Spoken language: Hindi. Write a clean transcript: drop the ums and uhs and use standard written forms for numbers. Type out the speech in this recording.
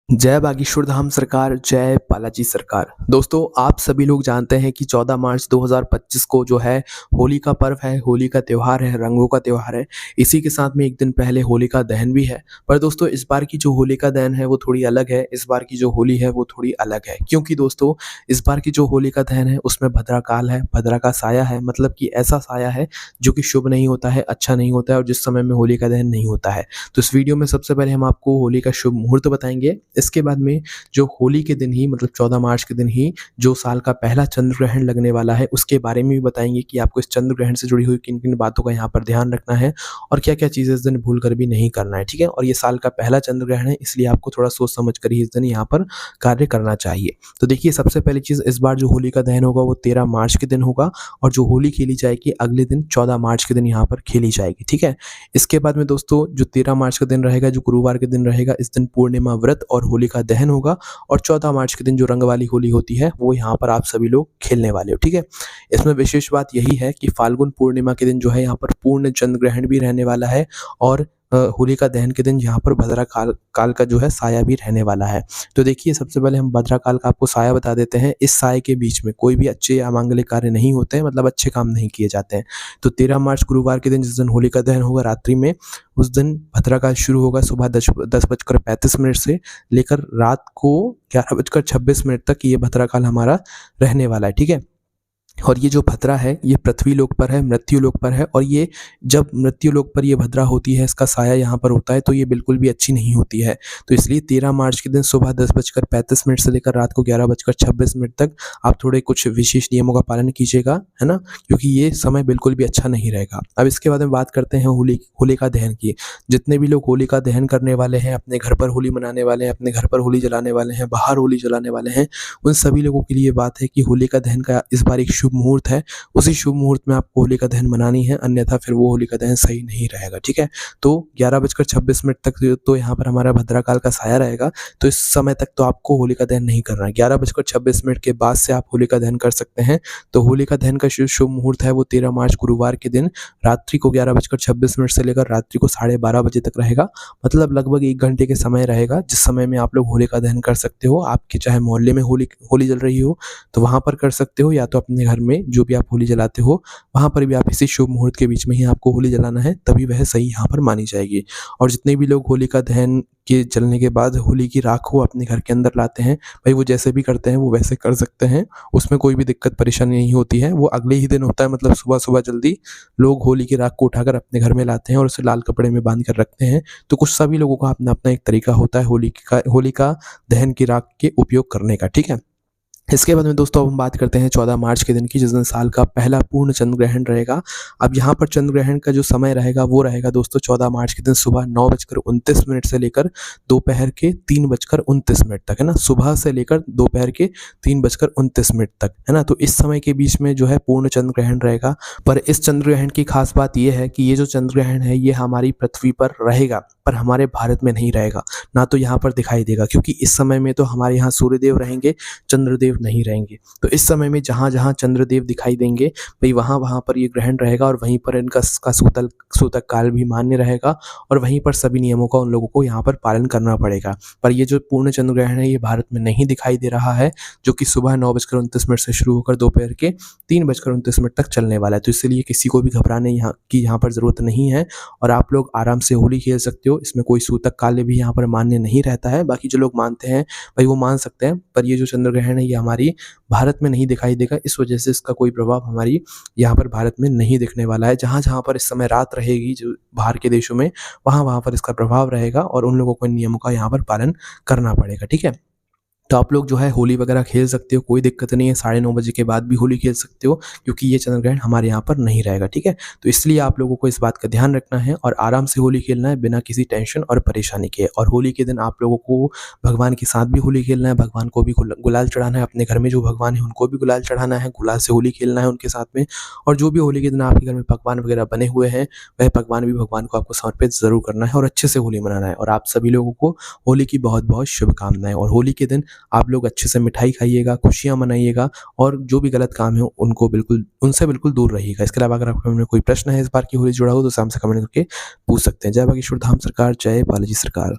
जय बागेश्वर धाम सरकार, जय बालाजी सरकार। दोस्तों, आप सभी लोग जानते हैं कि 14 मार्च 2025 को जो है होली का पर्व है, होली का त्योहार है, रंगों का त्योहार है। इसी के साथ में एक दिन पहले होलिका दहन भी है। पर दोस्तों, इस बार की जो होलिका दहन है वो थोड़ी अलग है, इस बार की जो होली है वो थोड़ी अलग है। क्योंकि दोस्तों, इस बार की जो होलिका दहन है उसमें भद्रा काल है, भद्रा का साया है, मतलब कि ऐसा साया है जो कि शुभ नहीं होता है, अच्छा नहीं होता है और जिस समय में होलिका दहन नहीं होता है। तो इस वीडियो में सबसे पहले हम आपको होली का शुभ मुहूर्त बताएँगे। इसके बाद में जो होली के दिन ही मतलब 14 मार्च के दिन ही जो साल का पहला चंद्र ग्रहण लगने वाला है उसके बारे में भी बताएँगे कि आपको इस चंद्र ग्रहण से जुड़ी हुई किन-किन बातों का यहाँ पर ध्यान रखना है और क्या-क्या चीज़ें इस दिन भूल कर भी नहीं करना है, ठीक है? और ये साल का पहला चंद्र ग्रहण है इसलिए आपको थोड़ा सोच समझ कर ही इस दिन यहाँ पर कार्य करना चाहिए। तो देखिए, सबसे पहली चीज़, इस बार जो होली का दहन होगा वो 13 मार्च के दिन होगा और जो होली खेली जाएगी अगले दिन 14 मार्च के दिन यहाँ पर खेली जाएगी, ठीक है? इसके बाद में दोस्तों, जो 13 मार्च का दिन रहेगा, जो गुरुवार के दिन रहेगा, इस दिन पूर्णिमा व्रत और होलिका दहन होगा और 14 मार्च के दिन जो रंग वाली होली होती है वो यहाँ पर आप सभी लोग खेलने वाले हो, ठीक है? इसमें विशेष बात यही है कि फाल्गुन पूर्णिमा के दिन जो है यहाँ पर पूर्ण चंद्र ग्रहण भी रहने वाला है और होलिका दहन के दिन यहाँ पर भद्रा काल काल का जो है साया भी रहने वाला है। तो देखिए, सबसे पहले हम भद्रा काल का आपको साया बता देते हैं। इस साये के बीच में कोई भी अच्छे या अमांगलिक कार्य नहीं होते हैं, मतलब अच्छे काम नहीं किए जाते हैं। तो 13 मार्च गुरुवार के दिन जिस दिन होलिका दहन होगा रात्रि में, उस दिन भद्रा काल शुरू होगा सुबह 10 बजकर 35 मिनट से लेकर रात को 11 बजकर 26 मिनट तक ये भद्रा काल हमारा रहने वाला है, ठीक है? और ये जो भद्रा है ये पृथ्वी लोक पर है, मृत्यु लोक पर है और ये जब मृत्यु लोक पर ये भद्रा होती है, इसका साया यहाँ पर होता है तो ये बिल्कुल भी अच्छी नहीं होती है। तो इसलिए 13 मार्च के दिन सुबह 10 बजकर 35 मिनट से लेकर रात को 11 बजकर 26 मिनट तक आप थोड़े कुछ विशेष नियमों का पालन कीजिएगा, है ना? क्योंकि ये समय बिल्कुल भी अच्छा नहीं रहेगा। अब इसके बाद में बात करते हैं होलिका दहन की। जितने भी लोग होलिका दहन करने वाले हैं, अपने घर पर होली मनाने वाले हैं, अपने घर पर होली जलाने वाले हैं, बाहर होली जलाने वाले हैं, उन सभी लोगों के लिए बात है कि होलिका दहन का इस बार एक शुभ मुहूर्त है। उसी शुभ मुहूर्त में आपको होलिका दहन मनानी है, अन्यथा फिर वो होलिका दहन सही नहीं रहेगा, ठीक है? तो 11 बजकर 26 मिनट तक तो यहाँ पर हमारा भद्रा काल का साया रहेगा, तो इस समय तक तो आपको होलिका दहन नहीं करना है। 11 बजकर 26 मिनट के बाद से आप होलिका दहन कर सकते हैं। तो होलिका दहन का शुभ मुहूर्त है वो 13 मार्च गुरुवार के दिन रात्रि को 11 बजकर 26 मिनट से लेकर रात्रि को 12:30 बजे तक रहेगा। मतलब लगभग 1 घंटे के समय रहेगा, जिस समय में आप लोग होलिका दहन कर सकते हो। आपके चाहे मोहल्ले में होली जल रही हो तो वहाँ पर कर सकते हो, या तो अपने घर में जो भी आप होली जलाते हो वहाँ पर भी आप इसी शुभ मुहूर्त के बीच में ही आपको होली जलाना है, तभी वह सही यहाँ पर मानी जाएगी। और जितने भी लोग होलिका दहन के जलने के बाद होली की राख को अपने घर के अंदर लाते हैं, भाई वो जैसे भी करते हैं वो वैसे कर सकते हैं, उसमें कोई भी दिक्कत परेशानी नहीं होती है। वो अगले ही दिन होता है, मतलब सुबह-सुबह जल्दी लोग होली की राख को उठाकर अपने घर में लाते हैं और उसे लाल कपड़े में बांध कर रखते हैं। तो कुछ सभी लोगों का अपना-अपना एक तरीका होता है होलिका दहन की राख के उपयोग करने का, ठीक है? इसके बाद में दोस्तों अब हम बात करते हैं 14 मार्च के दिन की, जिस दिन साल का पहला पूर्ण चंद्र ग्रहण रहेगा। अब यहाँ पर चंद्र ग्रहण का जो समय रहेगा वो रहेगा दोस्तों 14 मार्च के दिन सुबह 9:29 मिनट से लेकर दोपहर के 3:29 मिनट तक, है ना? सुबह से लेकर दोपहर के 3:29 मिनट तक, है ना? तो इस समय के बीच में जो है पूर्ण चंद्र ग्रहण रहेगा। पर इस चंद्र ग्रहण की खास बात ये है कि ये जो चंद्र ग्रहण है ये हमारी पृथ्वी पर रहेगा, पर हमारे भारत में नहीं रहेगा, ना तो यहाँ पर दिखाई देगा, क्योंकि इस समय में तो हमारे यहाँ सूर्यदेव रहेंगे, चंद्रदेव नहीं रहेंगे। तो इस समय में जहाँ-जहाँ चंद्रदेव दिखाई देंगे, भई वहाँ-वहाँ पर ये ग्रहण रहेगा और वहीं पर इनका सूतक काल भी मान्य रहेगा और वहीं पर सभी नियमों का उन लोगों को यहाँ पर पालन करना पड़ेगा। पर ये जो पूर्ण चंद्र ग्रहण है ये भारत में नहीं दिखाई दे रहा है, जो कि सुबह 9:29 मिनट से शुरू होकर दोपहर के 3:29 मिनट तक चलने वाला है। तो इसलिए किसी को भी घबराने की यहाँ पर ज़रूरत नहीं है और आप लोग आराम से होली खेल सकते हो। इसमें कोई सूतक काल भी यहाँ पर मान्य नहीं रहता है। बाकी जो लोग मानते हैं भाई वो मान सकते हैं, पर ये जो चंद्र ग्रहण है ये हमारी भारत में नहीं दिखाई देगा, इस वजह से इसका कोई प्रभाव हमारी यहाँ पर भारत में नहीं दिखने वाला है। जहाँ-जहाँ पर इस समय रात रहेगी जो बाहर के देशों में, वहाँ-वहाँ पर इसका प्रभाव रहेगा और उन लोगों को इन नियमों का यहाँ पर पालन करना पड़ेगा, ठीक है? तो आप लोग जो है होली वगैरह खेल सकते हो, कोई दिक्कत नहीं है। 9:30 बजे के बाद भी होली खेल सकते हो, क्योंकि ये चंद्र ग्रहण हमारे यहाँ पर नहीं रहेगा, ठीक है? तो इसलिए आप लोगों को इस बात का ध्यान रखना है और आराम से होली खेलना है बिना किसी टेंशन और परेशानी के। और होली के दिन आप लोगों को भगवान के साथ भी होली खेलना है, भगवान को भी गुलाल चढ़ाना है, अपने घर में जो भगवान है उनको भी गुलाल चढ़ाना है, गुलाल से होली खेलना है उनके साथ में। और जो भी होली के दिन आपके घर में पकवान वगैरह बने हुए हैं, वह पकवान भी भगवान को आपको समर्पित ज़रूर करना है और अच्छे से होली मनाना है। और आप सभी लोगों को होली की बहुत-बहुत शुभकामनाएँ। और होली के दिन आप लोग अच्छे से मिठाई खाइएगा, खुशियाँ मनाइएगा और जो भी गलत काम है उनसे बिल्कुल दूर रहिएगा। इसके अलावा अगर आपके मन में कोई प्रश्न है इस बार की होली से जुड़ा हो तो हमसे कमेंट करके पूछ सकते हैं। जय बागेश्वर धाम सरकार, जय बालाजी सरकार।